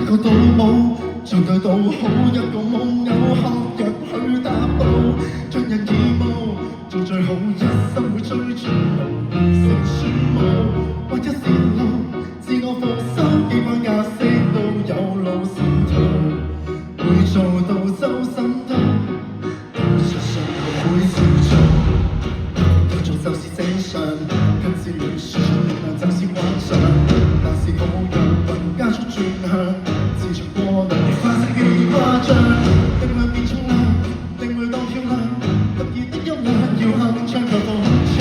個倒模，像對倒好一個夢偶，學入去踏步，盡人義務，做最好，一生會追逐夢，成全夢，或一線路，自我復修，幾番壓息都有路線圖，會做到周身都出信號會照做，要做就是正常，跟自戀說力量就是幻想，但是好有運加速轉向，自從過量花式幾誇張，定會變重量，定會當漂亮，特異的音量要鏗鏘夠到響。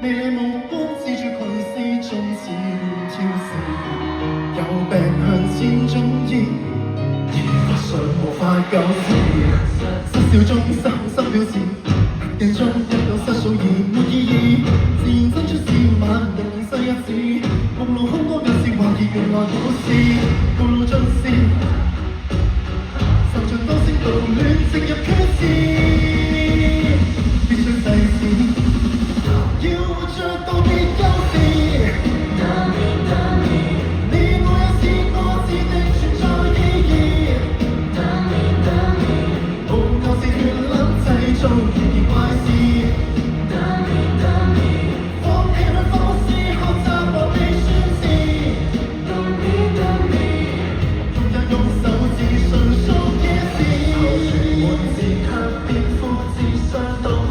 魅力目光指住群絲中似挑事，有病向前中醫，而法上無法救治。失笑中心心表示，鏡中一到失數而沒意義，自然伸出笑晚定令西一指，夢路空多嘅是懷疑原來故事，道路盡是，受盡多聲道亂直入缺字，必須細緻。要活着道別優勢，你我也是各自的存在意義。無舊是血淋製造懸疑怪事，放棄去放肆學習和被宣示。仲有用手指迅速嘅事，文字卻變膚智相當可。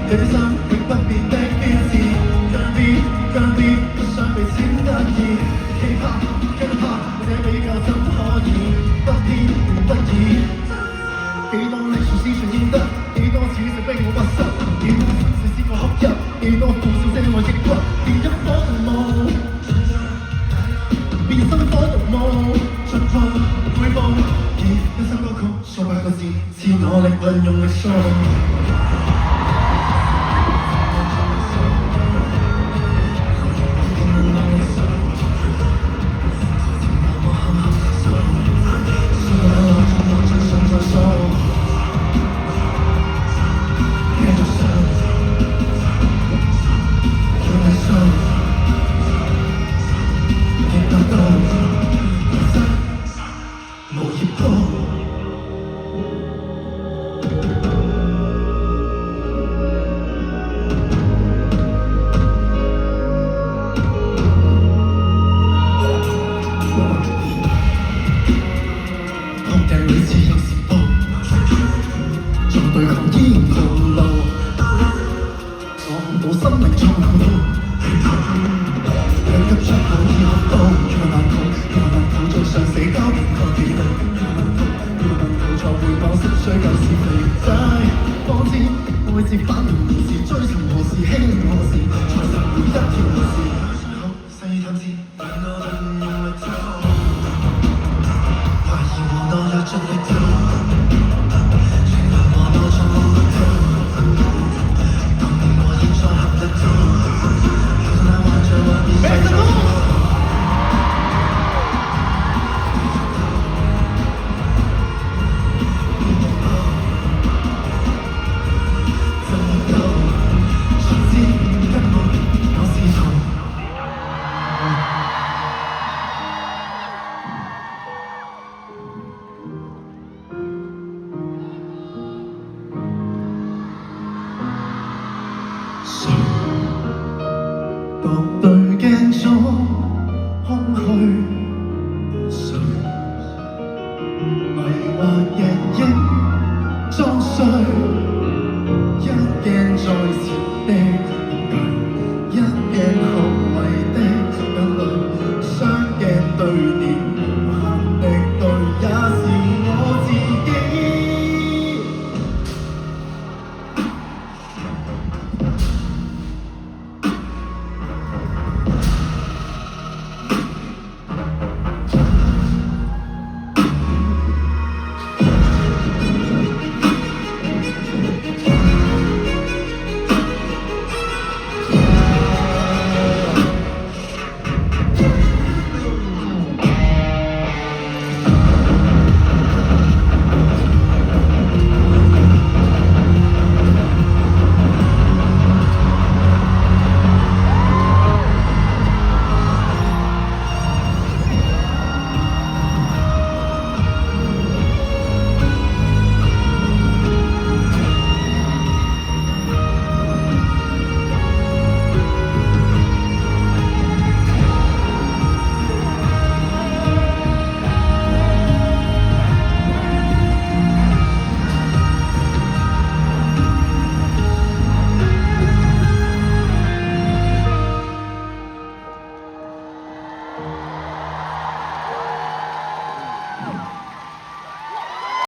這啲生永不變的標誌，僵啲，不想被踐得意，期盼驚怕，這比較怎可以不偏不倚？幾多力全是全現得，幾多次食逼我不失，幾多次試過哭泣，幾多苦笑聲我抑鬱，變一顆動霧，變身火毒霧，出發每步，以一首歌曲數百個字，賜我力運用力數。我都用力走，懷疑我都要盡力走，情侶我都從無力走，當年我現在合力走，原來還在幻變在走。獨對鏡中空虛。